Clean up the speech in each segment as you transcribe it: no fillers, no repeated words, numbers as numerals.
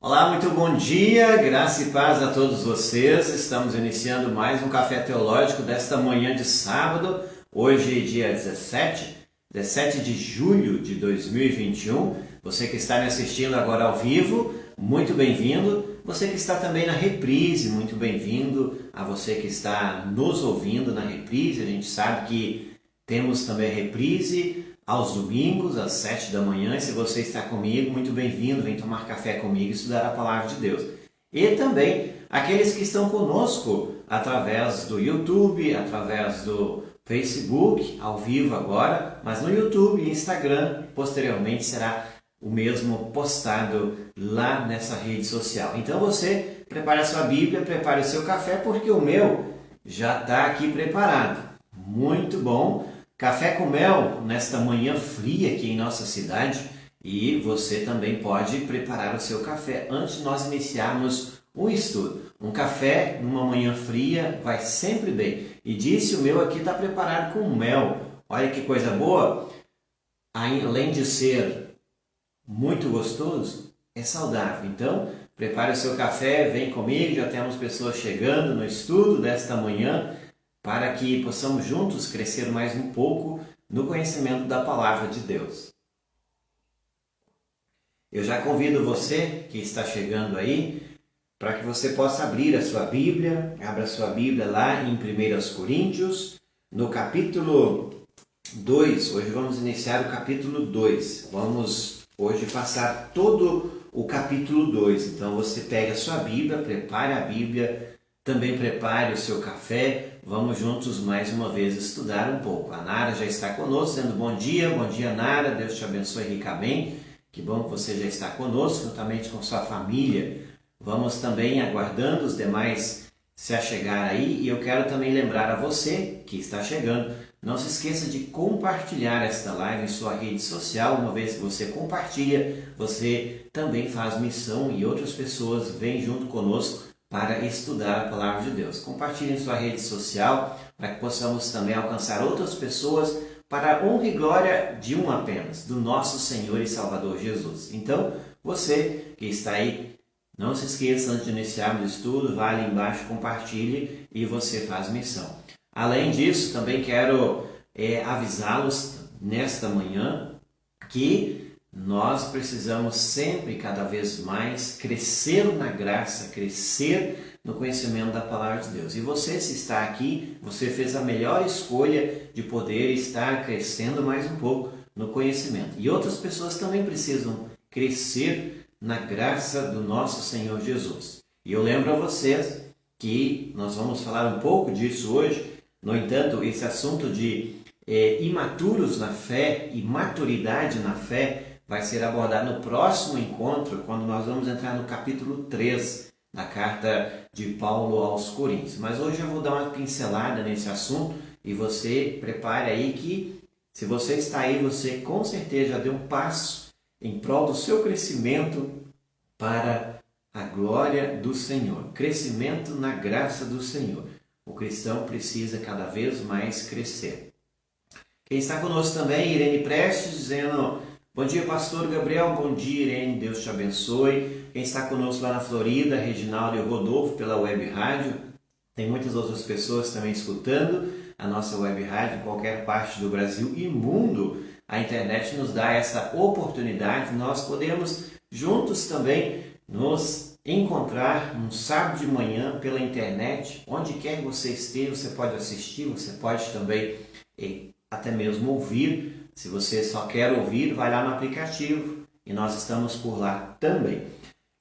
Olá, muito bom dia, graça e paz a todos vocês. Estamos iniciando mais um Café Teológico desta manhã de sábado, hoje dia 17 de julho de 2021. Você que está me assistindo agora ao vivo, muito bem-vindo. Você que está também na reprise, muito bem-vindo. A você que está nos ouvindo na reprise, a gente sabe que temos também a reprise aos domingos, às 7 da manhã. E se você está comigo, muito bem-vindo, vem tomar café comigo e estudar a Palavra de Deus. E também aqueles que estão conosco através do YouTube, através do Facebook, ao vivo agora, mas no YouTube e Instagram, posteriormente será o mesmo postado lá nessa rede social. Então você prepare a sua Bíblia, prepare o seu café, porque o meu já está aqui preparado. Muito bom! Café com mel nesta manhã fria aqui em nossa cidade, e você também pode preparar o seu café antes de nós iniciarmos o estudo. Um café numa manhã fria vai sempre bem. E disse o meu aqui está preparado com mel. Olha que coisa boa! Além de ser muito gostoso, é saudável. Então, prepare o seu café, vem comigo, já temos pessoas chegando no estudo desta manhã, para que possamos juntos crescer mais um pouco no conhecimento da Palavra de Deus. Eu já convido você que está chegando aí, para que você possa abrir a sua Bíblia, abra a sua Bíblia lá em 1 Coríntios, no capítulo 2, hoje vamos iniciar o capítulo 2, vamos hoje passar todo o capítulo 2, então você pega a sua Bíblia, prepare a Bíblia, também prepare o seu café, vamos juntos mais uma vez estudar um pouco. A Nara já está conosco, dizendo bom dia Nara, Deus te abençoe ricamente, que bom que você já está conosco, juntamente com sua família. Vamos também aguardando os demais se achegar aí, e eu quero também lembrar a você que está chegando, não se esqueça de compartilhar esta live em sua rede social. Uma vez que você compartilha, você também faz missão e outras pessoas vêm junto conosco para estudar a Palavra de Deus. Compartilhe em sua rede social para que possamos também alcançar outras pessoas para a honra e glória de um apenas, do nosso Senhor e Salvador Jesus. Então, você que está aí, não se esqueça, antes de iniciarmos o estudo, vá ali embaixo, compartilhe e você faz missão. Além disso, também quero avisá-los nesta manhã que nós precisamos sempre, cada vez mais, crescer na graça, crescer no conhecimento da Palavra de Deus. E você, se está aqui, você fez a melhor escolha de poder estar crescendo mais um pouco no conhecimento. E outras pessoas também precisam crescer na graça do nosso Senhor Jesus. E eu lembro a vocês que nós vamos falar um pouco disso hoje. No entanto, esse assunto de imaturos na fé e maturidade na fé vai ser abordado no próximo encontro, quando nós vamos entrar no capítulo 3 da carta de Paulo aos Coríntios. Mas hoje eu vou dar uma pincelada nesse assunto e você prepare aí que, se você está aí, você com certeza já deu um passo em prol do seu crescimento para a glória do Senhor. Crescimento na graça do Senhor. O cristão precisa cada vez mais crescer. Quem está conosco também, Irene Prestes, dizendo: bom dia, pastor Gabriel. Bom dia, Irene. Deus te abençoe. Quem está conosco lá na Florida, Reginaldo e Rodolfo, pela web rádio. Tem muitas outras pessoas também escutando a nossa web rádio em qualquer parte do Brasil e mundo. A internet nos dá essa oportunidade. Nós podemos juntos também nos encontrar um sábado de manhã pela internet. Onde quer que você esteja, você pode assistir, você pode também até mesmo ouvir. Se você só quer ouvir, vai lá no aplicativo e nós estamos por lá também.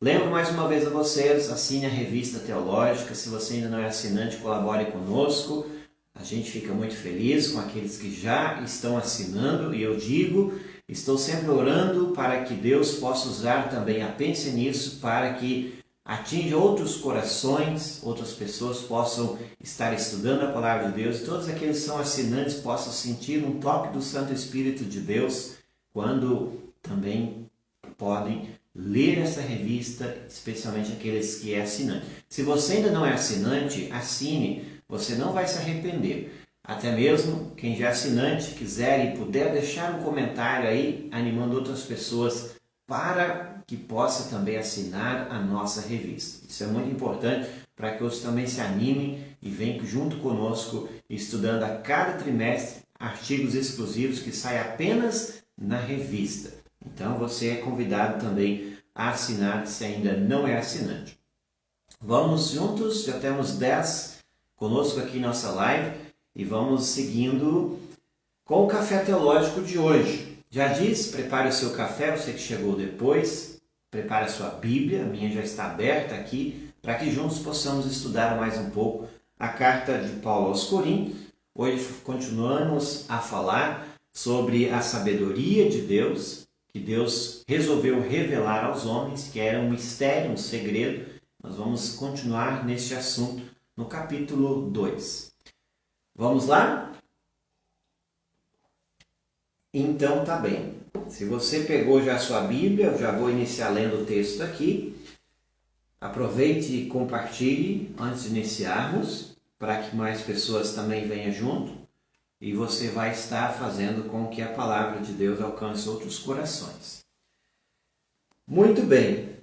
Lembro mais uma vez a vocês, assine a revista teológica. Se você ainda não é assinante, colabore conosco. A gente fica muito feliz com aqueles que já estão assinando, e eu digo, estou sempre orando para que Deus possa usar também a Pense Nisso para que atinja outros corações, outras pessoas possam estar estudando a Palavra de Deus, e todos aqueles que são assinantes possam sentir um toque do Santo Espírito de Deus quando também podem ler essa revista, especialmente aqueles que é assinante. Se você ainda não é assinante, assine, você não vai se arrepender. Até mesmo quem já é assinante quiser e puder deixar um comentário aí, animando outras pessoas para que possa também assinar a nossa revista. Isso é muito importante para que outros também se animem e venham junto conosco estudando a cada trimestre artigos exclusivos que saem apenas na revista. Então você é convidado também a assinar se ainda não é assinante. Vamos juntos, já temos 10 conosco aqui em nossa live e vamos seguindo com o café teológico de hoje. Já disse, prepare o seu café, você que chegou depois, prepare a sua Bíblia, a minha já está aberta aqui, para que juntos possamos estudar mais um pouco a carta de Paulo aos Coríntios. Hoje continuamos a falar sobre a sabedoria de Deus, que Deus resolveu revelar aos homens, que era um mistério, um segredo. Nós vamos continuar neste assunto no capítulo 2. Vamos lá? Então tá bem. Se você pegou já a sua Bíblia, eu já vou iniciar lendo o texto aqui. Aproveite e compartilhe antes de iniciarmos, para que mais pessoas também venham junto. E você vai estar fazendo com que a palavra de Deus alcance outros corações. Muito bem.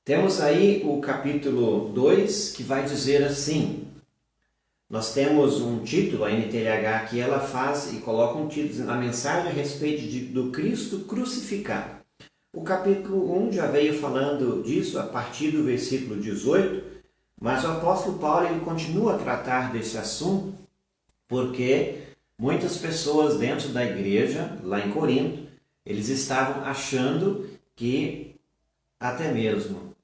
Temos aí o capítulo 2, que vai dizer assim. Nós temos um título, a NTLH, que ela faz e coloca um título, a mensagem a respeito do Cristo crucificado. O capítulo 1 já veio falando disso a partir do versículo 18, mas o apóstolo Paulo ele continua a tratar desse assunto porque muitas pessoas dentro da igreja, lá em Corinto, eles estavam achando que até mesmo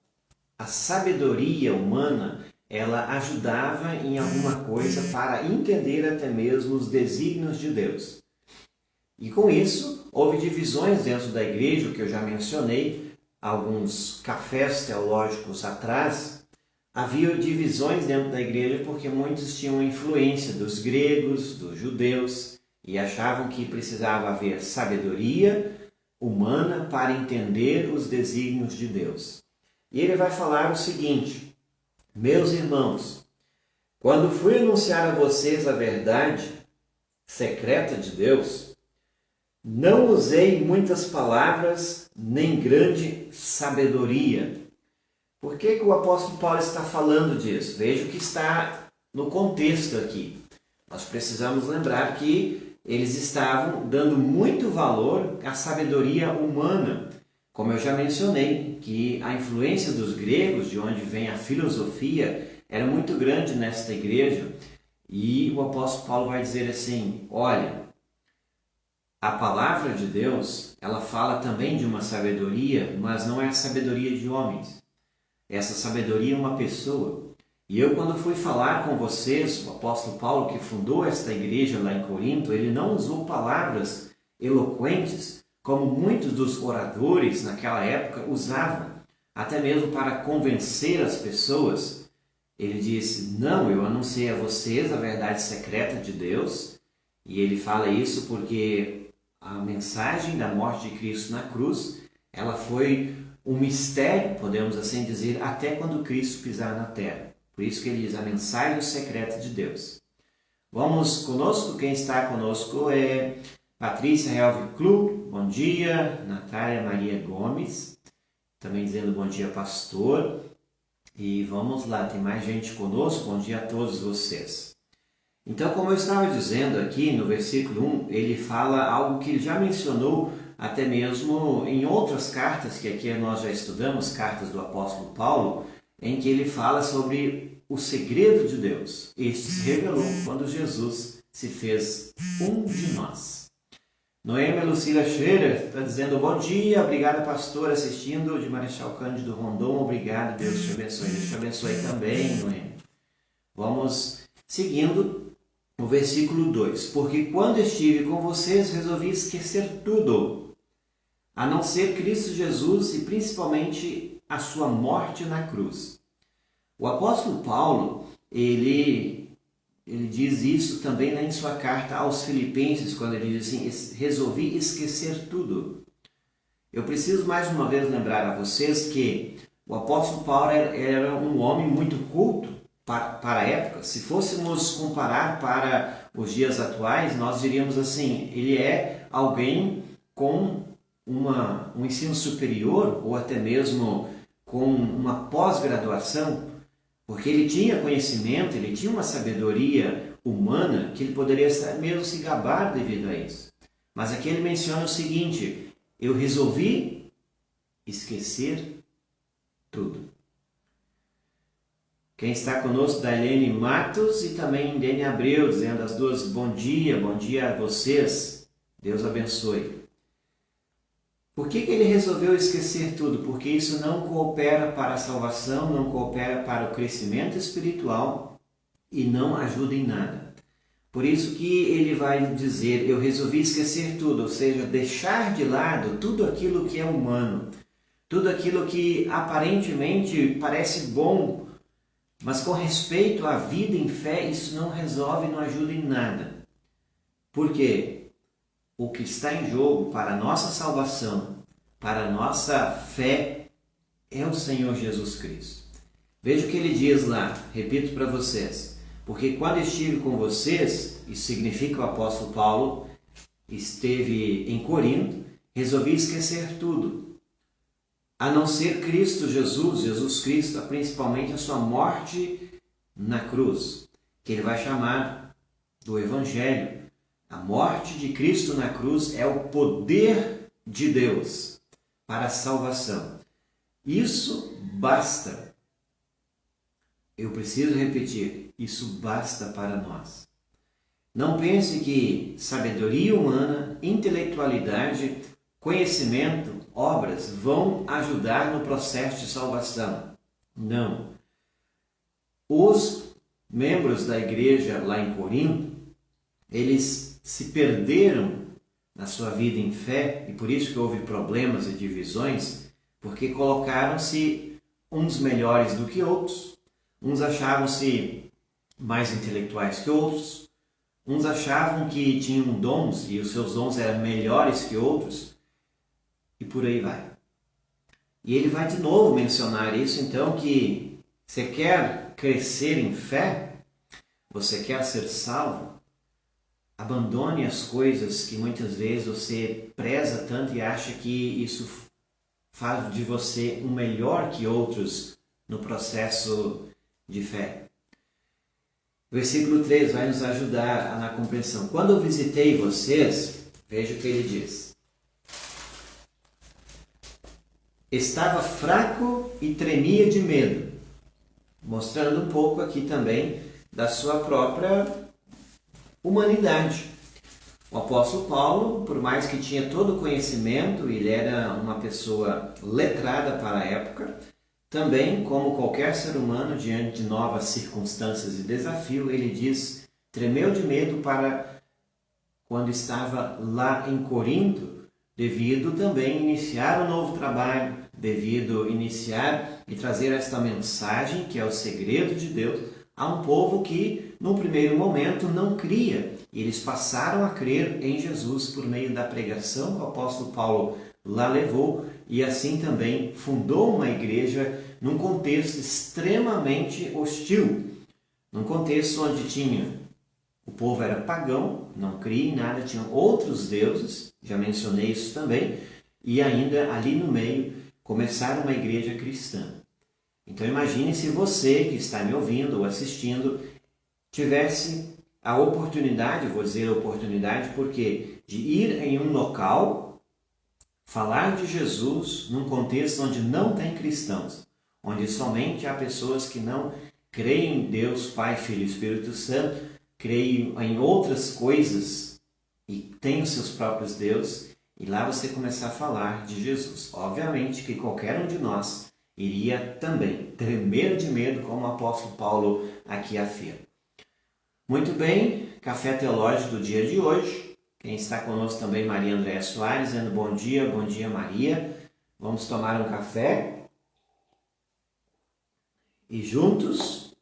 a sabedoria humana ela ajudava em alguma coisa para entender até mesmo os desígnios de Deus. E com isso, houve divisões dentro da igreja, o que eu já mencionei, alguns cafés teológicos atrás, havia divisões dentro da igreja porque muitos tinham influência dos gregos, dos judeus, e achavam que precisava haver sabedoria humana para entender os desígnios de Deus. E ele vai falar o seguinte: meus irmãos, quando fui anunciar a vocês a verdade secreta de Deus, não usei muitas palavras nem grande sabedoria. Por que o apóstolo Paulo está falando disso? Veja o que está no contexto aqui. Nós precisamos lembrar que eles estavam dando muito valor à sabedoria humana. Como eu já mencionei, que a influência dos gregos, de onde vem a filosofia, era muito grande nesta igreja. E o apóstolo Paulo vai dizer assim, olha, a palavra de Deus, ela fala também de uma sabedoria, mas não é a sabedoria de homens. Essa sabedoria é uma pessoa. E eu, quando fui falar com vocês, o apóstolo Paulo, que fundou esta igreja lá em Corinto, ele não usou palavras eloquentes, como muitos dos oradores naquela época usavam, até mesmo para convencer as pessoas. Ele disse, não, eu anunciei a vocês a verdade secreta de Deus, e ele fala isso porque a mensagem da morte de Cristo na cruz, ela foi um mistério, podemos assim dizer, até quando Cristo pisar na terra. Por isso que ele diz a mensagem secreta de Deus. Vamos conosco, quem está conosco é Patrícia Helve Klug, bom dia. Natália Maria Gomes, também dizendo bom dia, pastor. E vamos lá, tem mais gente conosco, bom dia a todos vocês. Então, como eu estava dizendo aqui no versículo 1, ele fala algo que ele já mencionou até mesmo em outras cartas que aqui nós já estudamos, cartas do apóstolo Paulo, em que ele fala sobre o segredo de Deus. Este se revelou quando Jesus se fez um de nós. Noêmia Lucila Scherer está dizendo bom dia, obrigado pastor, assistindo de Marechal Cândido Rondon, obrigado, Deus te abençoe. Deus te abençoe também, Noêmia. Vamos seguindo o versículo 2. Porque quando estive com vocês, resolvi esquecer tudo, a não ser Cristo Jesus e principalmente a sua morte na cruz. O apóstolo Paulo, ele diz isso também em sua carta aos Filipenses, quando ele diz assim, resolvi esquecer tudo. Eu preciso mais uma vez lembrar a vocês que o apóstolo Paulo era um homem muito culto para a época. Se fôssemos comparar para os dias atuais, nós diríamos assim, ele é alguém com um ensino superior ou até mesmo com uma pós-graduação, porque ele tinha conhecimento, ele tinha uma sabedoria humana que ele poderia mesmo se gabar devido a isso. Mas aqui ele menciona o seguinte: eu resolvi esquecer tudo. Quem está conosco, Dailene Matos e também Dene Abreu, dizendo as duas bom dia a vocês, Deus abençoe. Por que ele resolveu esquecer tudo? Porque isso não coopera para a salvação, não coopera para o crescimento espiritual e não ajuda em nada. Por isso que ele vai dizer, eu resolvi esquecer tudo, ou seja, deixar de lado tudo aquilo que é humano, tudo aquilo que aparentemente parece bom, mas com respeito à vida em fé, isso não resolve, não ajuda em nada. Por quê? O que está em jogo para a nossa salvação, para a nossa fé, é o Senhor Jesus Cristo. Veja o que ele diz lá, repito para vocês. Porque quando estive com vocês, isso significa o apóstolo Paulo esteve em Corinto, resolvi esquecer tudo, a não ser Cristo Jesus Cristo, principalmente a sua morte na cruz, que ele vai chamar do Evangelho. A morte de Cristo na cruz é o poder de Deus para a salvação. Isso basta. Eu preciso repetir, isso basta para nós. Não pense que sabedoria humana, intelectualidade, conhecimento, obras vão ajudar no processo de salvação. Não. Os membros da igreja lá em Corinto, eles se perderam na sua vida em fé, e por isso que houve problemas e divisões, porque colocaram-se uns melhores do que outros, uns achavam-se mais intelectuais que outros, uns achavam que tinham dons e os seus dons eram melhores que outros, e por aí vai. E ele vai de novo mencionar isso, então, que você quer crescer em fé, você quer ser salvo, abandone as coisas que muitas vezes você preza tanto e acha que isso faz de você um melhor que outros no processo de fé. O versículo 3 vai nos ajudar na compreensão. Quando eu visitei vocês, veja o que ele diz. Estava fraco e tremia de medo, mostrando um pouco aqui também da sua própria humanidade. O apóstolo Paulo, por mais que tinha todo o conhecimento, ele era uma pessoa letrada para a época, também, como qualquer ser humano, diante de novas circunstâncias e desafio, ele diz, tremeu de medo para quando estava lá em Corinto, devido também iniciar um novo trabalho, devido iniciar e trazer esta mensagem, que é o segredo de Deus, a um povo que, no primeiro momento, não cria. E eles passaram a crer em Jesus por meio da pregação que o apóstolo Paulo lá levou, e assim também fundou uma igreja num contexto extremamente hostil, num contexto onde o povo era pagão, não cria em nada, tinha outros deuses, já mencionei isso também, e ainda ali no meio começaram uma igreja cristã. Então imagine se você que está me ouvindo ou assistindo tivesse a oportunidade, vou dizer oportunidade porque, de ir em um local, falar de Jesus num contexto onde não tem cristãos, onde somente há pessoas que não creem em Deus, Pai, Filho e Espírito Santo, creem em outras coisas e têm os seus próprios deuses, e lá você começar a falar de Jesus. Obviamente que qualquer um de nós iria também tremer de medo, como o apóstolo Paulo aqui afirma. Muito bem, café teológico do dia de hoje. Quem está conosco também, Maria Andréa Soares, dizendo bom dia Maria. Vamos tomar um café e juntos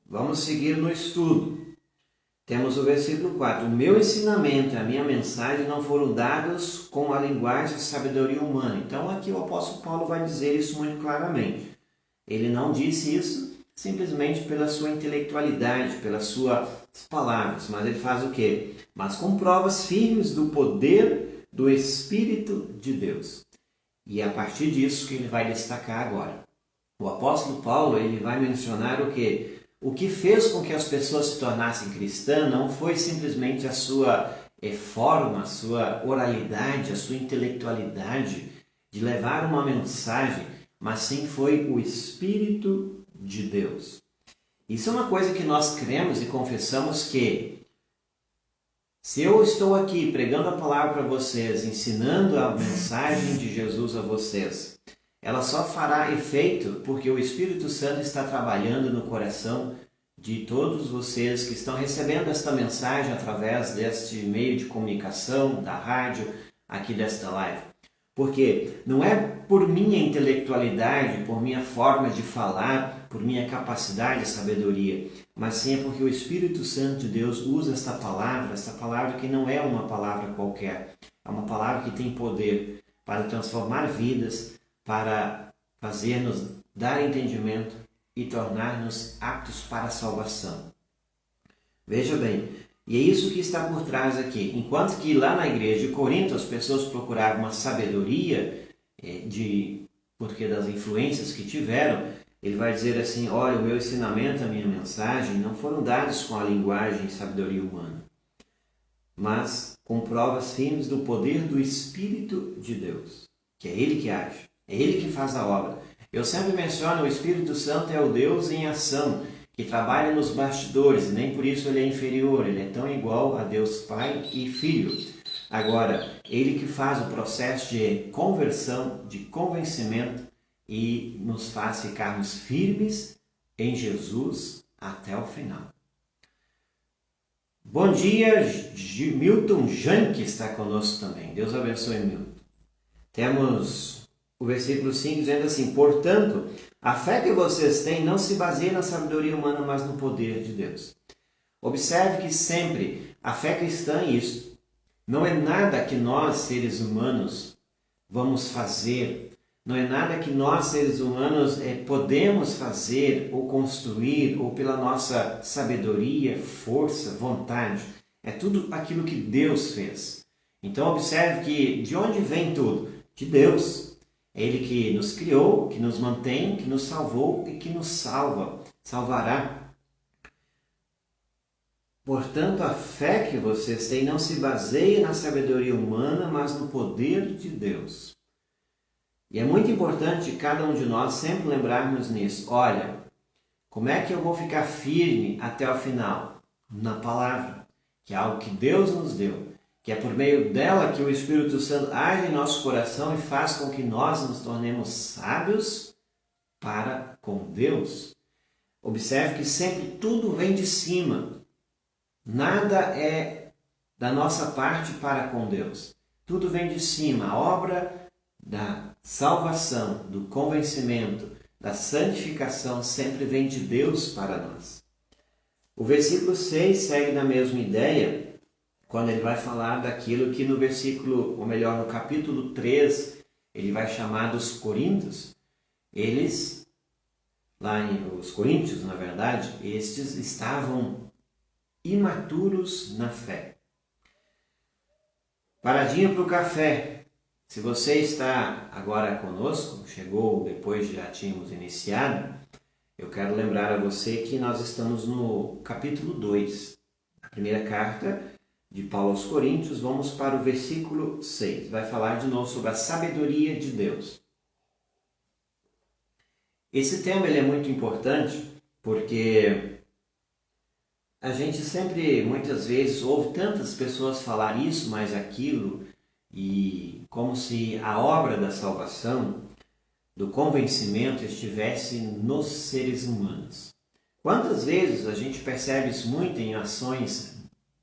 vamos seguir no estudo. Temos o versículo 4. O meu ensinamento e a minha mensagem não foram dados com a linguagem de sabedoria humana. Então aqui o apóstolo Paulo vai dizer isso muito claramente. Ele não disse isso simplesmente pela sua intelectualidade, pelas suas palavras, mas ele faz o quê? Mas com provas firmes do poder do Espírito de Deus. E é a partir disso que ele vai destacar agora. O apóstolo Paulo ele vai mencionar o que? O que fez com que as pessoas se tornassem cristãs não foi simplesmente a sua forma, a sua oralidade, a sua intelectualidade de levar uma mensagem, mas sim foi o Espírito de Deus. Isso é uma coisa que nós cremos e confessamos que se eu estou aqui pregando a palavra para vocês, ensinando a mensagem de Jesus a vocês, ela só fará efeito porque o Espírito Santo está trabalhando no coração de todos vocês que estão recebendo esta mensagem através deste meio de comunicação, da rádio, aqui desta live. Porque não é por minha intelectualidade, por minha forma de falar, por minha capacidade e sabedoria, mas sim é porque o Espírito Santo de Deus usa esta palavra que não é uma palavra qualquer, é uma palavra que tem poder para transformar vidas, para fazer-nos dar entendimento e tornar-nos aptos para a salvação. Veja bem, e é isso que está por trás aqui. Enquanto que lá na igreja de Corinto as pessoas procuravam uma sabedoria, porque das influências que tiveram, ele vai dizer assim, olha, o meu ensinamento, a minha mensagem não foram dados com a linguagem e sabedoria humana, mas com provas firmes do poder do Espírito de Deus, que é Ele que age, é Ele que faz a obra. Eu sempre menciono, o Espírito Santo é o Deus em ação, que trabalha nos bastidores, e nem por isso ele é inferior, ele é tão igual a Deus Pai e Filho. Agora, ele que faz o processo de conversão, de convencimento, e nos faz ficarmos firmes em Jesus até o final. Bom dia, Milton Janke está conosco também. Deus abençoe, Milton. Temos o versículo 5 dizendo assim, portanto, a fé que vocês têm não se baseia na sabedoria humana, mas no poder de Deus. Observe que sempre a fé cristã é isso. Não é nada que nós, seres humanos, vamos fazer. Não é nada que nós, seres humanos, podemos fazer ou construir, ou pela nossa sabedoria, força, vontade. É tudo aquilo que Deus fez. Então observe que de onde vem tudo? De Deus. É Ele que nos criou, que nos mantém, que nos salvou e que nos salvará. Portanto, a fé que vocês têm não se baseia na sabedoria humana, mas no poder de Deus. E é muito importante cada um de nós sempre lembrarmos nisso. Olha, como é que eu vou ficar firme até o final? Na palavra, que é algo que Deus nos deu, que é por meio dela que o Espírito Santo age em nosso coração e faz com que nós nos tornemos sábios para com Deus. Observe que sempre tudo vem de cima. Nada é da nossa parte para com Deus. Tudo vem de cima. A obra da salvação, do convencimento, da santificação sempre vem de Deus para nós. O versículo 6 segue na mesma ideia, quando ele vai falar daquilo que no versículo, ou melhor, no capítulo 3, ele vai chamar dos coríntios. Eles, os coríntios, na verdade, estes estavam imaturos na fé. Paradinha para o café. Se você está agora conosco, chegou depois de já tínhamos iniciado, eu quero lembrar a você que nós estamos no capítulo 2, a primeira carta de Paulo aos Coríntios, vamos para o versículo 6. Vai falar de novo sobre a sabedoria de Deus. Esse tema ele é muito importante porque a gente sempre, muitas vezes, ouve tantas pessoas falar isso, mais aquilo, e como se a obra da salvação, do convencimento, estivesse nos seres humanos. Quantas vezes a gente percebe isso muito em ações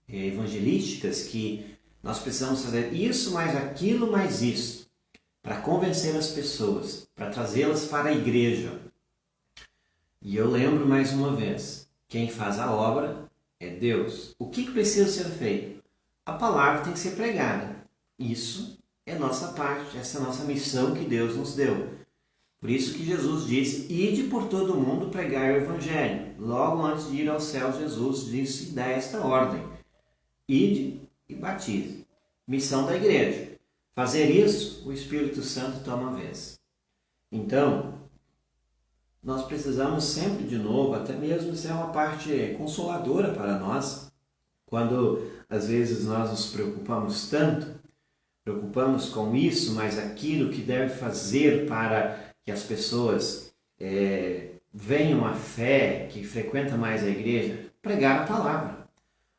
evangelísticas, que nós precisamos fazer isso, mais aquilo, mais isso, para convencer as pessoas, para trazê-las para a igreja. E eu lembro mais uma vez, quem faz a obra é Deus. O que precisa ser feito? A palavra tem que ser pregada. Isso é nossa parte, essa é a nossa missão que Deus nos deu. Por isso que Jesus disse, ide por todo mundo pregar o evangelho. Logo antes de ir ao céu, Jesus disse e dá esta ordem. Ide e batize. Missão da igreja. fazer isso, o Espírito Santo toma vez. Então, nós precisamos sempre de novo, até mesmo isso é uma parte consoladora para nós, quando às vezes nós nos preocupamos com isso, mas aquilo que deve fazer para que as pessoas venham à fé, que frequentam mais a igreja, pregar a palavra.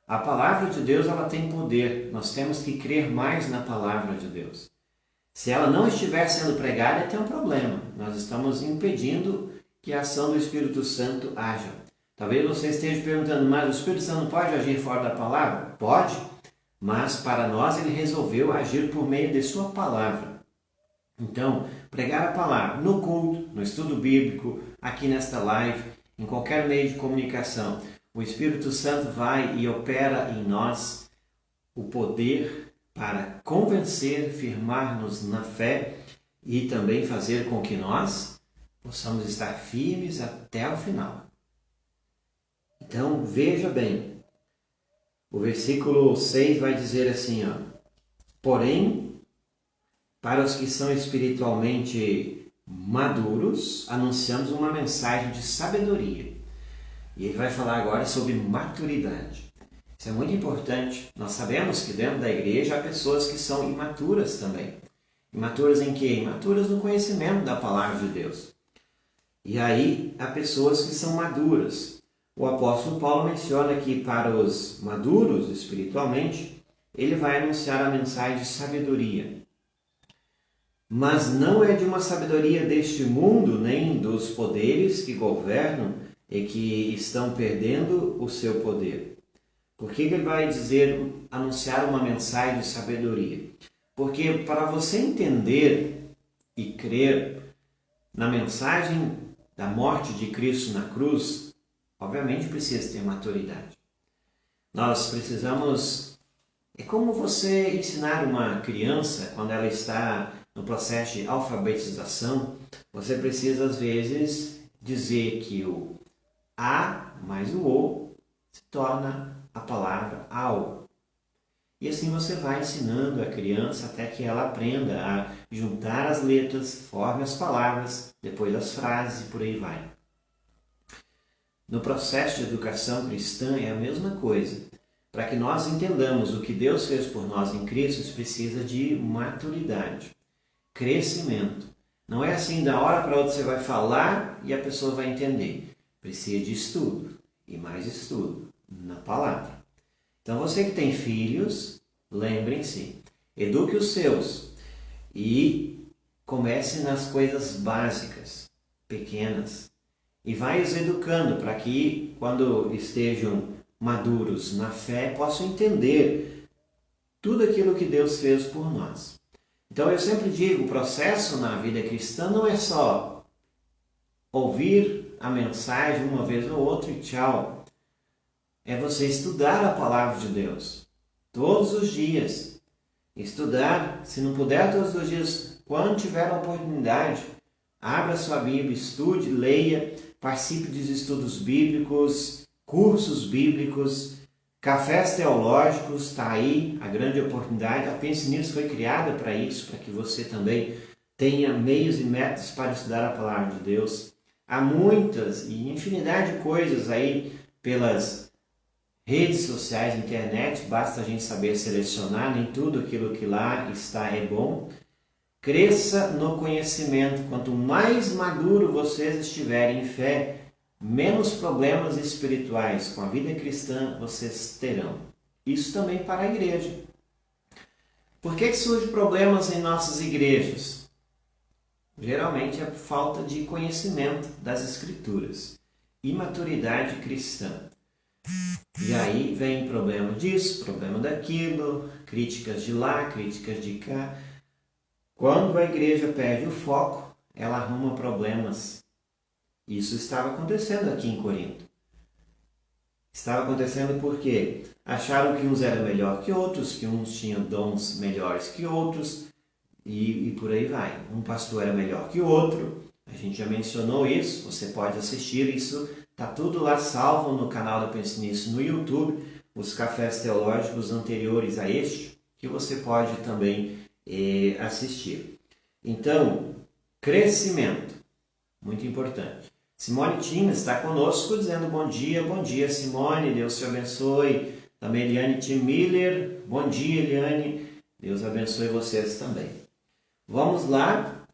A palavra de Deus, ela tem poder. Nós temos que crer mais na palavra de Deus. Se ela não estiver sendo pregada, tem um problema. Nós estamos impedindo que a ação do Espírito Santo haja. Talvez você esteja perguntando, mas o Espírito Santo pode agir fora da palavra? Pode, mas para nós ele resolveu agir por meio de sua palavra. Então, pregar a palavra no culto, no estudo bíblico, aqui nesta live, em qualquer meio de comunicação, o Espírito Santo vai e opera em nós o poder para convencer, firmar-nos na fé e também fazer com que nós possamos estar firmes até o final. Então, veja bem, o versículo 6 vai dizer assim, porém, para os que são espiritualmente maduros, anunciamos uma mensagem de sabedoria. E ele vai falar agora sobre maturidade. Isso é muito importante. Nós sabemos que dentro da igreja há pessoas que são imaturas também. Imaturas em quê? Imaturas no conhecimento da palavra de Deus. E aí há pessoas que são maduras. O apóstolo Paulo menciona que para os maduros espiritualmente, ele vai anunciar a mensagem de sabedoria. Mas não é de uma sabedoria deste mundo, nem dos poderes que governam e que estão perdendo o seu poder. Por que ele vai anunciar uma mensagem de sabedoria? Porque para você entender e crer na mensagem da morte de Cristo na cruz, obviamente precisa ter maturidade. Nós precisamos... É como você ensinar uma criança quando ela está no processo de alfabetização. Você precisa às vezes dizer que o A mais o O se torna a palavra ao. E assim você vai ensinando a criança até que ela aprenda a juntar as letras, forme as palavras, depois as frases e por aí vai. No processo de educação cristã é a mesma coisa. Para que nós entendamos o que Deus fez por nós em Cristo, isso precisa de maturidade, crescimento. Não é assim, da hora para outra você vai falar e a pessoa vai entender. Precisa de estudo e mais estudo na palavra. Então você que tem filhos, lembrem-se, eduque os seus e comece nas coisas básicas, pequenas. E vai os educando para que quando estejam maduros na fé possam entender tudo aquilo que Deus fez por nós. Então eu sempre digo, o processo na vida cristã não é só ouvir a mensagem uma vez ou outra e tchau. É você estudar a palavra de Deus todos os dias. Estudar, se não puder todos os dias, quando tiver a oportunidade, abra sua Bíblia, estude, leia, participe dos estudos bíblicos, cursos bíblicos, cafés teológicos, está aí a grande oportunidade. A Pense Nisso foi criada para isso, para que você também tenha meios e métodos para estudar a palavra de Deus. Há muitas e infinidade de coisas aí pelas redes sociais, internet, basta a gente saber selecionar, nem tudo aquilo que lá está é bom. Cresça no conhecimento. Quanto mais maduro vocês estiverem em fé, menos problemas espirituais com a vida cristã vocês terão. Isso também para a igreja. Por que surgem problemas em nossas igrejas? Geralmente é por falta de conhecimento das Escrituras, imaturidade cristã. E aí vem problema disso, problema daquilo, críticas de lá, críticas de cá. Quando a igreja perde o foco, ela arruma problemas. Isso estava acontecendo aqui em Corinto. Estava acontecendo porque acharam que uns eram melhor que outros, que uns tinham dons melhores que outros, e por aí vai. Um pastor era melhor que o outro. A gente já mencionou isso, você pode assistir isso. Está tudo lá salvo no canal da Pense Nisso no YouTube, os cafés teológicos anteriores a este, que você pode também assistir. Então, crescimento, muito importante. Simone Tim está conosco dizendo bom dia Simone, Deus te abençoe. Também Eliane Tim Miller, bom dia Eliane, Deus abençoe vocês também. Vamos lá,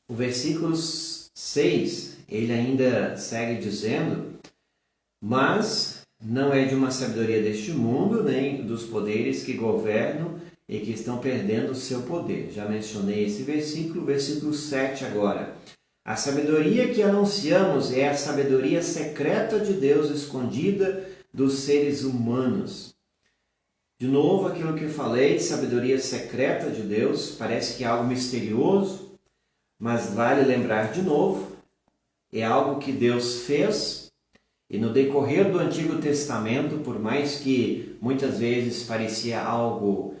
o versículo 6, ele ainda segue dizendo, mas não é de uma sabedoria deste mundo, nem dos poderes que governam e que estão perdendo o seu poder. Já mencionei esse versículo 7 agora. A sabedoria que anunciamos é a sabedoria secreta de Deus escondida dos seres humanos. De novo, aquilo que eu falei, sabedoria secreta de Deus, parece que é algo misterioso, mas vale lembrar de novo, é algo que Deus fez, e no decorrer do Antigo Testamento, por mais que muitas vezes parecia algo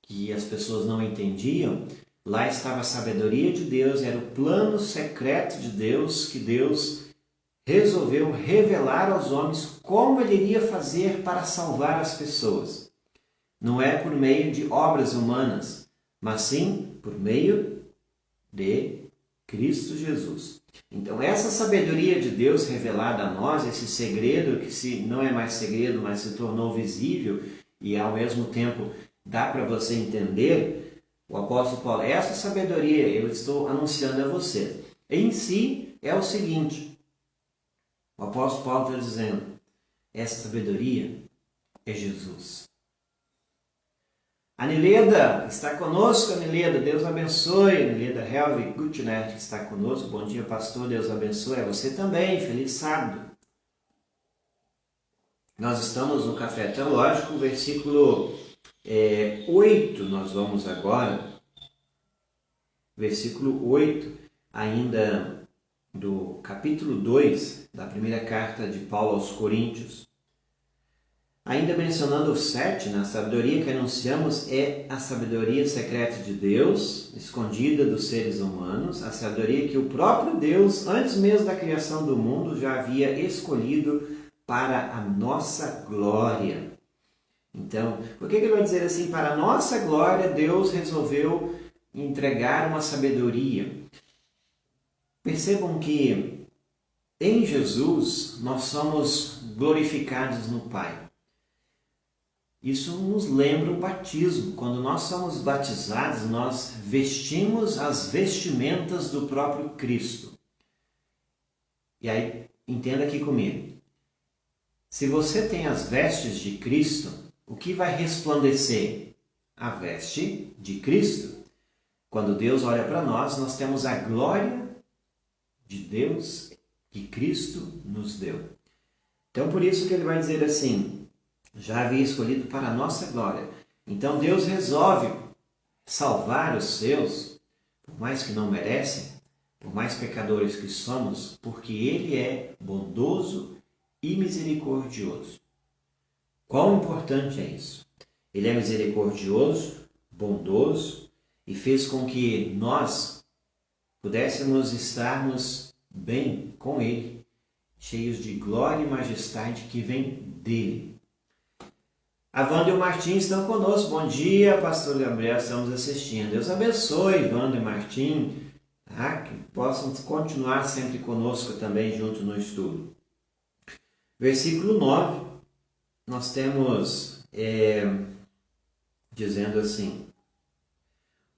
que as pessoas não entendiam, lá estava a sabedoria de Deus, era o plano secreto de Deus, que Deus resolveu revelar aos homens como ele iria fazer para salvar as pessoas. Não é por meio de obras humanas, mas sim por meio de Cristo Jesus. Então essa sabedoria de Deus revelada a nós, esse segredo que não é mais segredo, mas se tornou visível e ao mesmo tempo dá para você entender, o apóstolo Paulo, essa sabedoria eu estou anunciando a você. Em si é o seguinte, o apóstolo Paulo está dizendo, essa sabedoria é Jesus. Anileda está conosco, Anileda, Deus abençoe. Anileda Helvig Gutner está conosco, bom dia pastor, Deus abençoe. A você também, feliz sábado. Nós estamos no Café Teológico, versículo 8, nós vamos agora, versículo 8, ainda do capítulo 2 da primeira carta de Paulo aos Coríntios. Ainda mencionando o 7, a sabedoria que anunciamos é a sabedoria secreta de Deus, escondida dos seres humanos, a sabedoria que o próprio Deus, antes mesmo da criação do mundo, já havia escolhido para a nossa glória. Então, por que ele vai dizer assim? Para a nossa glória, Deus resolveu entregar uma sabedoria. Percebam que em Jesus nós somos glorificados no Pai. Isso nos lembra o batismo. Quando nós somos batizados, nós vestimos as vestimentas do próprio Cristo. E aí, entenda aqui comigo. Se você tem as vestes de Cristo, o que vai resplandecer? A veste de Cristo. Quando Deus olha para nós, nós temos a glória de Deus que Cristo nos deu. Então, por isso que ele vai dizer assim, já havia escolhido para a nossa glória. Então, Deus resolve salvar os seus, por mais que não merecem, por mais pecadores que somos, porque Ele é bondoso e misericordioso. Quão importante é isso? Ele é misericordioso, bondoso e fez com que nós pudéssemos estarmos bem com Ele, cheios de glória e majestade que vem dEle. A Wanda e o Martim estão conosco. Bom dia, pastor Gabriel, estamos assistindo. Deus abençoe, Wanda e Martim, tá? Que possam continuar sempre conosco também junto no estudo. Versículo 9, nós temos dizendo assim,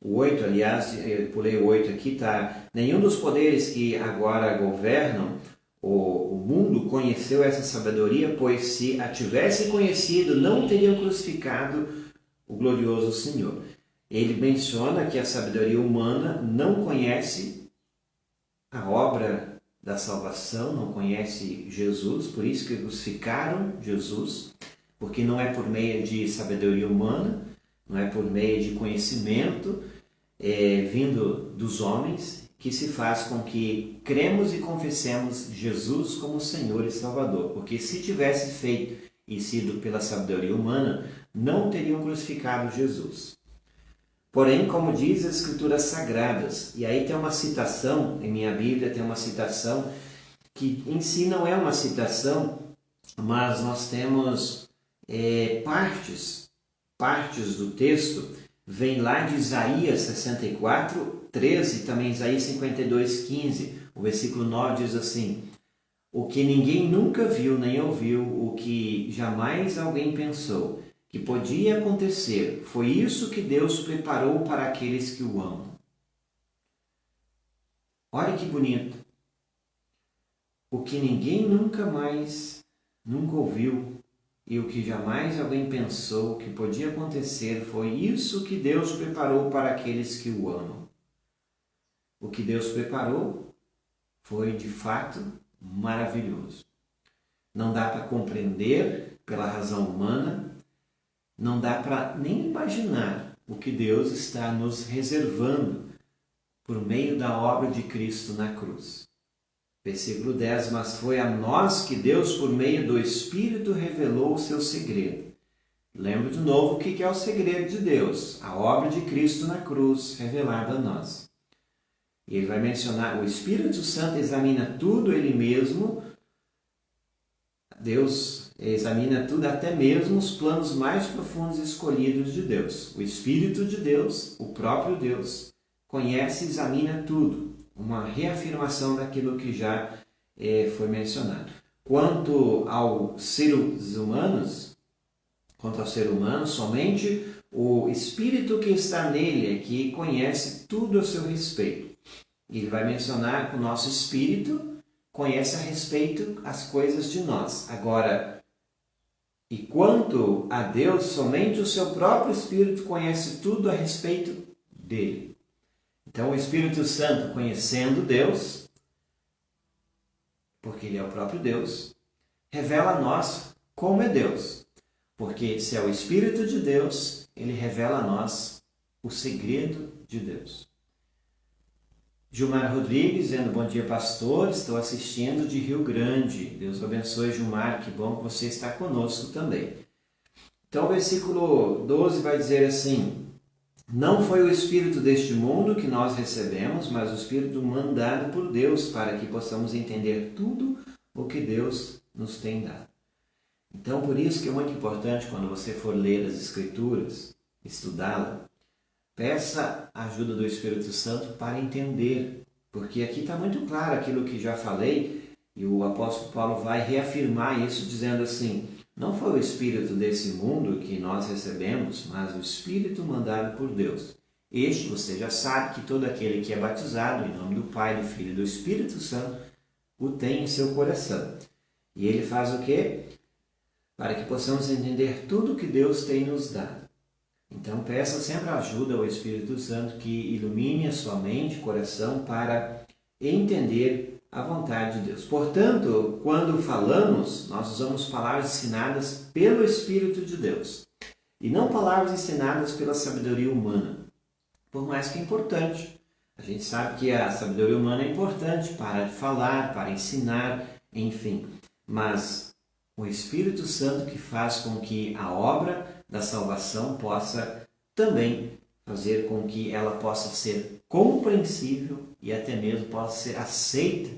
o 8, aliás, eu pulei o 8 aqui, tá? Nenhum dos poderes que agora governam o mundo conheceu essa sabedoria, pois se a tivessem conhecido, não teriam crucificado o glorioso Senhor. Ele menciona que a sabedoria humana não conhece a obra da salvação, não conhece Jesus, por isso que crucificaram Jesus, porque não é por meio de sabedoria humana, não é por meio de conhecimento vindo dos homens, que se faz com que cremos e confessemos Jesus como Senhor e Salvador. Porque se tivesse feito e sido pela sabedoria humana, não teriam crucificado Jesus. Porém, como diz as Escrituras Sagradas, e aí tem uma citação, em minha Bíblia tem uma citação, que em si não é uma citação, mas nós temos partes do texto, vem lá de Isaías 64, 13, também Isaías 52, 15. O versículo 9 diz assim: o que ninguém nunca viu nem ouviu, o que jamais alguém pensou que podia acontecer, foi isso que Deus preparou para aqueles que o amam. Olha que bonito. O que ninguém nunca ouviu, e o que jamais alguém pensou que podia acontecer, foi isso que Deus preparou para aqueles que o amam. O que Deus preparou foi, de fato, maravilhoso. Não dá para compreender pela razão humana, não dá para nem imaginar o que Deus está nos reservando por meio da obra de Cristo na cruz. Versículo 10, mas foi a nós que Deus, por meio do Espírito, revelou o seu segredo. Lembra de novo o que é o segredo de Deus, a obra de Cristo na cruz, revelada a nós. E ele vai mencionar, o Espírito Santo examina tudo ele mesmo, Deus examina tudo, até mesmo os planos mais profundos e escolhidos de Deus. O Espírito de Deus, o próprio Deus, conhece e examina tudo. Uma reafirmação daquilo que já foi mencionado. Quanto ao ser humano, somente o Espírito que está nele é que conhece tudo a seu respeito. Ele vai mencionar que o nosso Espírito conhece a respeito as coisas de nós. Agora, e quanto a Deus, somente o seu próprio Espírito conhece tudo a respeito dele. Então, o Espírito Santo, conhecendo Deus, porque ele é o próprio Deus, revela a nós como é Deus. Porque se é o Espírito de Deus, ele revela a nós o segredo de Deus. Gilmar Rodrigues, dizendo: bom dia, pastor, estou assistindo de Rio Grande. Deus abençoe, Gilmar, que bom que você está conosco também. Então, o versículo 12 vai dizer assim: não foi o Espírito deste mundo que nós recebemos, mas o Espírito mandado por Deus, para que possamos entender tudo o que Deus nos tem dado. Então, por isso que é muito importante, quando você for ler as Escrituras, estudá-la, peça a ajuda do Espírito Santo para entender, porque aqui está muito claro aquilo que já falei, e o apóstolo Paulo vai reafirmar isso dizendo assim: não foi o Espírito desse mundo que nós recebemos, mas o Espírito mandado por Deus. Este, você já sabe que todo aquele que é batizado em nome do Pai, do Filho e do Espírito Santo o tem em seu coração. E ele faz o quê? Para que possamos entender tudo que Deus tem nos dado. Então, peça sempre ajuda ao Espírito Santo que ilumine a sua mente, coração, para entender a vontade de Deus. Portanto, quando falamos, nós usamos palavras ensinadas pelo Espírito de Deus e não palavras ensinadas pela sabedoria humana. Por mais que é importante. A gente sabe que a sabedoria humana é importante para falar, para ensinar, enfim. Mas o Espírito Santo que faz com que a obra da salvação possa também fazer com que ela possa ser compreensível e até mesmo possa ser aceita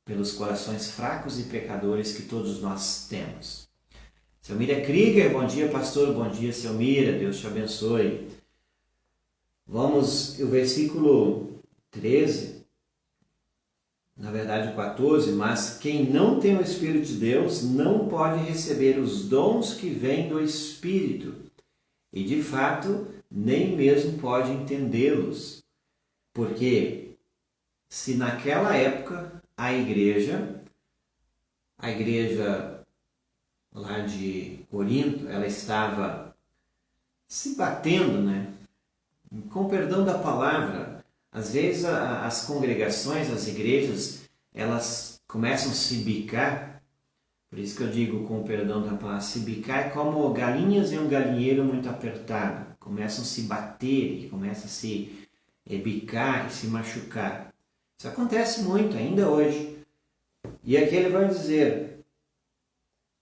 pelos corações fracos e pecadores que todos nós temos. Selmira Krieger, bom dia, pastor, bom dia, Selmira, Deus te abençoe. Vamos, o versículo 13, na verdade o 14, mas quem não tem o Espírito de Deus não pode receber os dons que vêm do Espírito e, de fato, nem mesmo pode entendê-los. Porque se naquela época a igreja lá de Corinto, ela estava se batendo, com perdão da palavra, às vezes as congregações, as igrejas, elas começam a se bicar. Por isso que eu digo, com perdão da palavra, se bicar é como galinhas em um galinheiro muito apertado. Começam a se bater, começam a se bicar e se machucar. Isso acontece muito ainda hoje. E aqui ele vai dizer: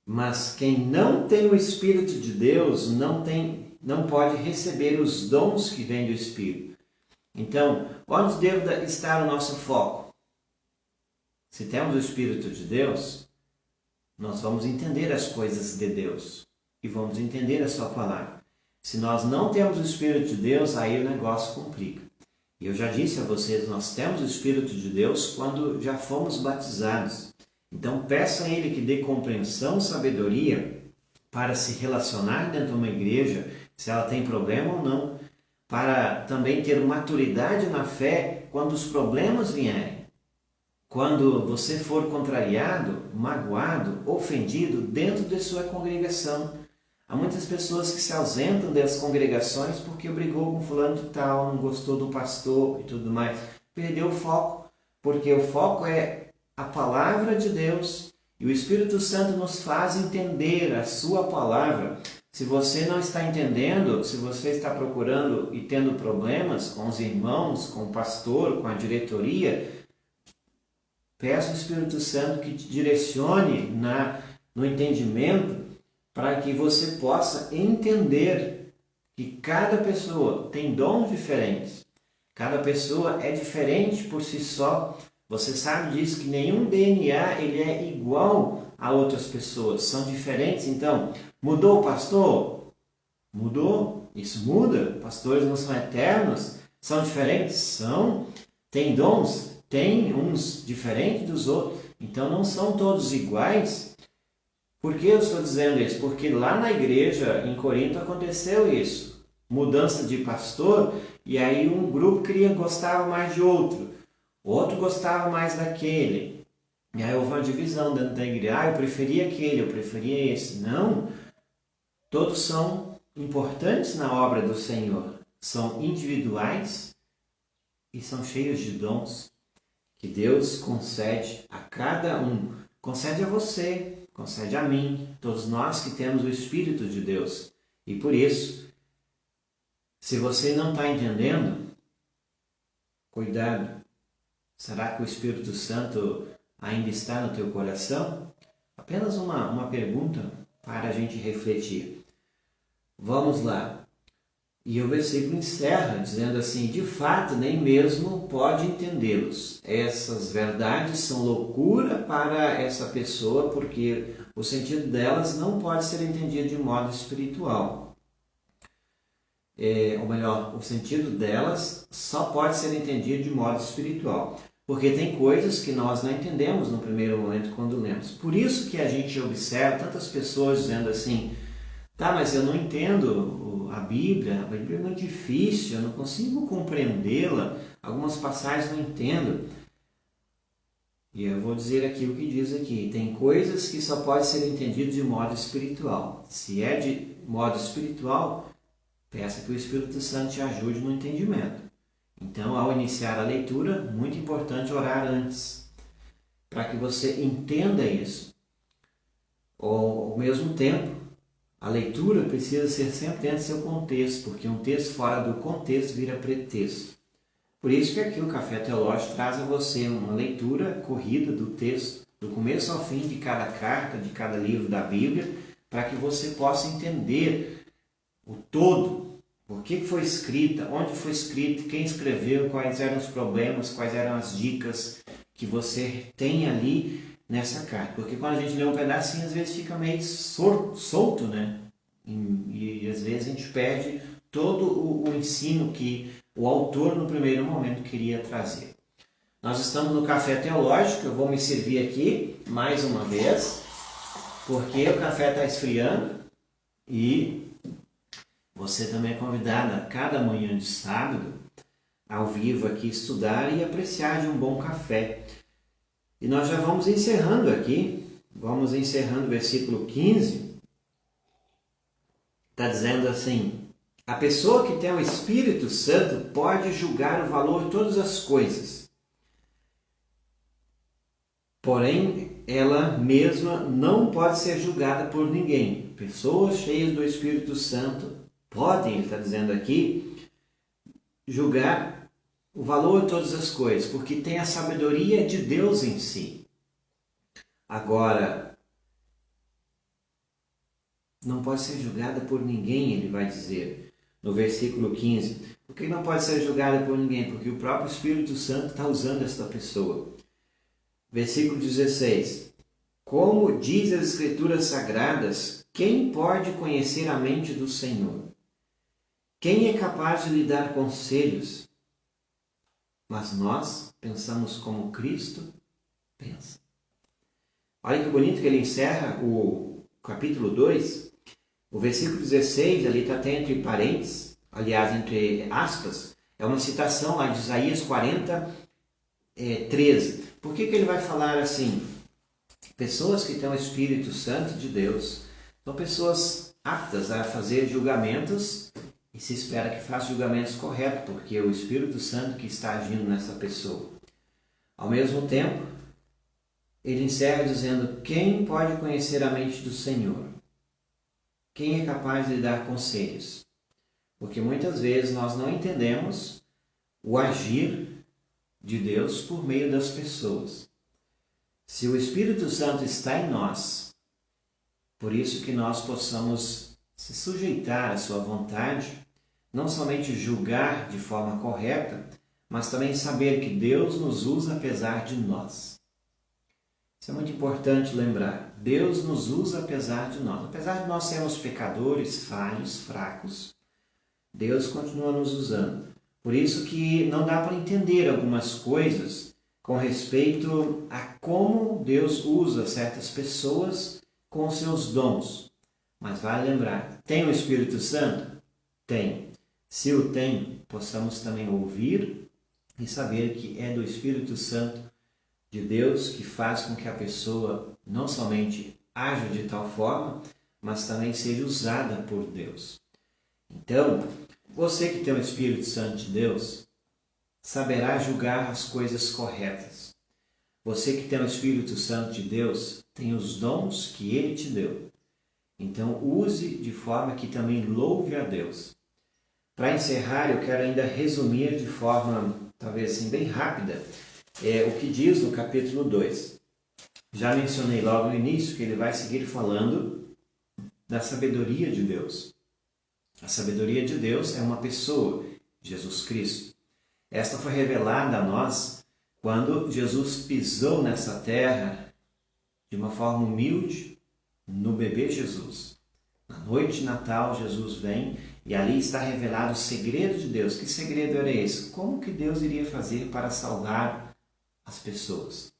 mas quem não tem o Espírito de Deus não pode receber os dons que vêm do Espírito. Então, onde deve estar o nosso foco? Se temos o Espírito de Deus, nós vamos entender as coisas de Deus e vamos entender a sua palavra. Se nós não temos o Espírito de Deus, aí o negócio complica. E eu já disse a vocês, nós temos o Espírito de Deus quando já fomos batizados. Então peça a Ele que dê compreensão, sabedoria para se relacionar dentro de uma igreja, se ela tem problema ou não, para também ter maturidade na fé quando os problemas vierem. Quando você for contrariado, magoado, ofendido dentro de sua congregação. Há muitas pessoas que se ausentam das congregações porque brigou com fulano de tal, não gostou do pastor e tudo mais. Perdeu o foco, porque o foco é a palavra de Deus e o Espírito Santo nos faz entender a sua palavra. Se você não está entendendo, se você está procurando e tendo problemas com os irmãos, com o pastor, com a diretoria, peça ao Espírito Santo que te direcione no entendimento para que você possa entender que cada pessoa tem dons diferentes. Cada pessoa é diferente por si só. Você sabe disso, que nenhum DNA ele é igual a outras pessoas. São diferentes. Então, mudou o pastor? Mudou. Isso muda. Pastores não são eternos. São diferentes? São. Tem dons? Tem uns diferentes dos outros. Então, não são todos iguais. Por que eu estou dizendo isso? Porque lá na igreja, em Corinto, aconteceu isso. Mudança de pastor, e aí um grupo gostava mais de outro. Outro gostava mais daquele. E aí houve uma divisão dentro da igreja. Eu preferia aquele, eu preferia esse. Não. Todos são importantes na obra do Senhor. São individuais e são cheios de dons que Deus concede a cada um. Concede a você, concede a mim, todos nós que temos o Espírito de Deus. E por isso, se você não está entendendo, cuidado. Será que o Espírito Santo ainda está no teu coração? Apenas uma pergunta para a gente refletir. Vamos lá. E o versículo encerra dizendo assim: de fato, nem mesmo pode entendê-los. Essas verdades são loucura para essa pessoa, porque o sentido delas não pode ser entendido de modo espiritual. Ou melhor, o sentido delas só pode ser entendido de modo espiritual. Porque tem coisas que nós não entendemos no primeiro momento quando lemos. Por isso que a gente observa tantas pessoas dizendo assim: tá, mas eu não entendo a Bíblia é muito difícil, eu não consigo compreendê-la, algumas passagens não entendo. E eu vou dizer aqui o que diz aqui: tem coisas que só podem ser entendidas de modo espiritual. Se é de modo espiritual, peça que o Espírito Santo te ajude no entendimento. Então, ao iniciar a leitura, muito importante orar antes, para que você entenda isso. Ao mesmo tempo, a leitura precisa ser sempre dentro do seu contexto, porque um texto fora do contexto vira pretexto. Por isso que aqui o Café Teológico traz a você uma leitura corrida do texto, do começo ao fim de cada carta, de cada livro da Bíblia, para que você possa entender o todo. Por que foi escrita, onde foi escrita, quem escreveu, quais eram os problemas, quais eram as dicas que você tem ali nessa carta. Porque quando a gente lê um pedacinho, às vezes fica meio solto, né? E às vezes a gente perde todo o ensino que o autor no primeiro momento queria trazer. Nós estamos no Café Teológico, eu vou me servir aqui mais uma vez, porque o café está esfriando e você também é convidado a cada manhã de sábado, ao vivo aqui, estudar e apreciar de um bom café. E nós já vamos encerrando aqui, vamos encerrando o versículo 15. Está dizendo assim: a pessoa que tem o Espírito Santo pode julgar o valor de todas as coisas. Porém, ela mesma não pode ser julgada por ninguém. Pessoas cheias do Espírito Santo podem, ele está dizendo aqui, julgar o valor de todas as coisas, porque tem a sabedoria de Deus em si. Agora, não pode ser julgada por ninguém, ele vai dizer no versículo 15. Por que não pode ser julgada por ninguém? Porque o próprio Espírito Santo está usando esta pessoa. Versículo 16. Como diz as Escrituras Sagradas, quem pode conhecer a mente do Senhor? Quem é capaz de lhe dar conselhos? Mas nós pensamos como Cristo pensa. Olha que bonito que ele encerra o capítulo 2. O versículo 16, ali está até entre parênteses, aliás, entre aspas, é uma citação lá de Isaías 40, 13. Por que ele vai falar assim? Pessoas que têm o Espírito Santo de Deus são pessoas aptas a fazer julgamentos e se espera que faça julgamentos corretos, porque é o Espírito Santo que está agindo nessa pessoa. Ao mesmo tempo, ele encerra dizendo: quem pode conhecer a mente do Senhor? Quem é capaz de lhe dar conselhos? Porque muitas vezes nós não entendemos o agir de Deus por meio das pessoas. Se o Espírito Santo está em nós, por isso que nós possamos se sujeitar à sua vontade, não somente julgar de forma correta, mas também saber que Deus nos usa apesar de nós. Isso é muito importante lembrar. Deus nos usa apesar de nós. Apesar de nós sermos pecadores, falhos, fracos, Deus continua nos usando. Por isso que não dá para entender algumas coisas com respeito a como Deus usa certas pessoas com os seus dons. Mas vale lembrar, tem o Espírito Santo? Tem. Se o tem, possamos também ouvir e saber que é do Espírito Santo de Deus que faz com que a pessoa não somente haja de tal forma, mas também seja usada por Deus. Então, você que tem o Espírito Santo de Deus, saberá julgar as coisas corretas. Você que tem o Espírito Santo de Deus, tem os dons que Ele te deu. Então, use de forma que também louve a Deus. Para encerrar, eu quero ainda resumir de forma, talvez assim, bem rápida, o que diz no capítulo 2. Já mencionei logo no início que ele vai seguir falando da sabedoria de Deus. A sabedoria de Deus é uma pessoa, Jesus Cristo. Esta foi revelada a nós quando Jesus pisou nessa terra de uma forma humilde no bebê Jesus. Na noite de Natal, Jesus vem e ali está revelado o segredo de Deus. Que segredo era esse? Como que Deus iria fazer para salvar as pessoas?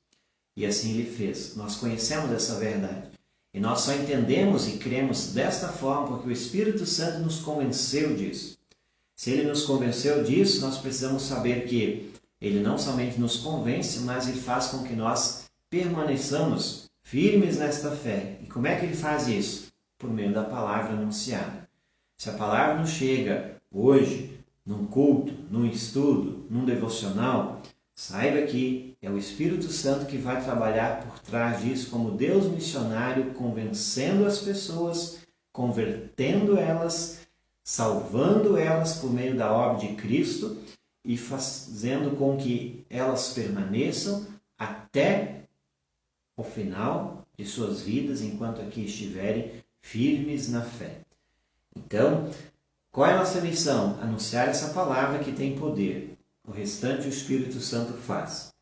E assim Ele fez. Nós conhecemos essa verdade. E nós só entendemos e cremos desta forma porque o Espírito Santo nos convenceu disso. Se Ele nos convenceu disso, nós precisamos saber que Ele não somente nos convence, mas Ele faz com que nós permaneçamos firmes nesta fé. E como é que Ele faz isso? Por meio da palavra anunciada. Se a palavra nos chega hoje, num culto, num estudo, num devocional, saiba que é o Espírito Santo que vai trabalhar por trás disso como Deus missionário, convencendo as pessoas, convertendo elas, salvando elas por meio da obra de Cristo e fazendo com que elas permaneçam até o final de suas vidas, enquanto aqui estiverem firmes na fé. Então, qual é a nossa missão? Anunciar essa palavra que tem poder. O restante o Espírito Santo faz.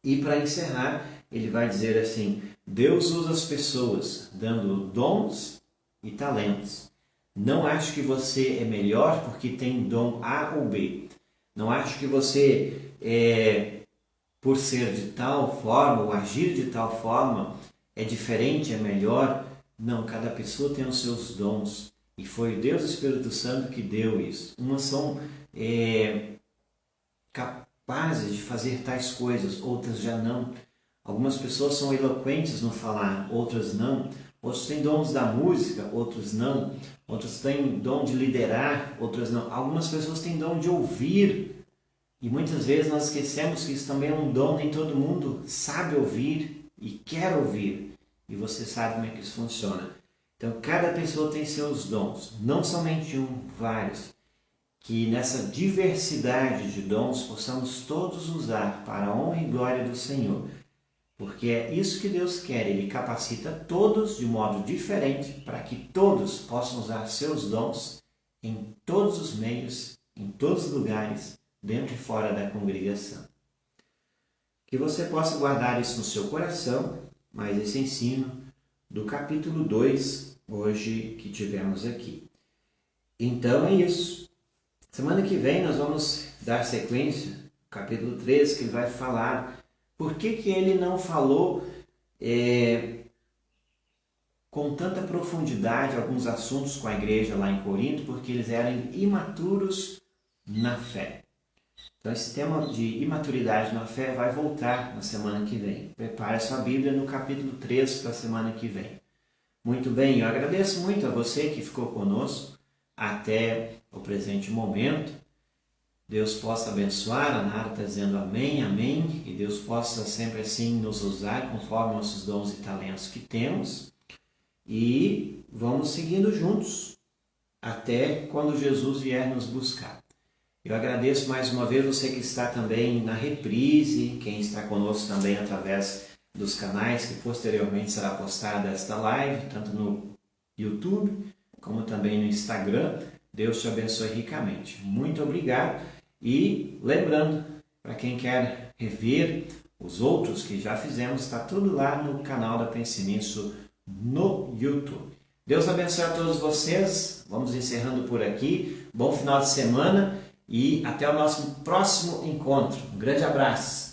E para encerrar, ele vai dizer assim: Deus usa as pessoas dando dons e talentos. Não acho que você é melhor porque tem dom A ou B. Não acho que você, por ser de tal forma ou agir de tal forma, é diferente, é melhor. Não, cada pessoa tem os seus dons. E foi Deus Espírito Santo que deu isso. Umas são capazes de fazer tais coisas, outras já não. Algumas pessoas são eloquentes no falar, outras não. Outros têm dons da música, outros não. Outros têm dom de liderar, outras não. Algumas pessoas têm dom de ouvir. E muitas vezes nós esquecemos que isso também é um dom. Nem todo mundo sabe ouvir e quer ouvir. E você sabe como é que isso funciona. Então, cada pessoa tem seus dons. Não somente um, vários. Que nessa diversidade de dons possamos todos usar para a honra e glória do Senhor. Porque é isso que Deus quer. Ele capacita todos de modo diferente para que todos possam usar seus dons em todos os meios, em todos os lugares, dentro e fora da congregação. Que você possa guardar isso no seu coração, mas esse ensino do capítulo 2, hoje que tivemos aqui. Então é isso. Semana que vem nós vamos dar sequência, capítulo 13, que ele vai falar por que ele não falou com tanta profundidade alguns assuntos com a igreja lá em Corinto, porque eles eram imaturos na fé. Então esse tema de imaturidade na fé vai voltar na semana que vem. Prepare a sua Bíblia no capítulo 13 para a semana que vem. Muito bem, eu agradeço muito a você que ficou conosco até o presente momento. Deus possa abençoar, a Nara está dizendo amém, amém, e Deus possa sempre assim nos usar conforme nossos dons e talentos que temos, e vamos seguindo juntos até quando Jesus vier nos buscar. Eu agradeço mais uma vez você que está também na reprise, quem está conosco também através dos canais que posteriormente será postada esta live, tanto no YouTube como também no Instagram. Deus te abençoe ricamente. Muito obrigado. E lembrando, para quem quer rever os outros que já fizemos, está tudo lá no canal da Pense Nisso no YouTube. Deus abençoe a todos vocês. Vamos encerrando por aqui. Bom final de semana e até o nosso próximo encontro. Um grande abraço.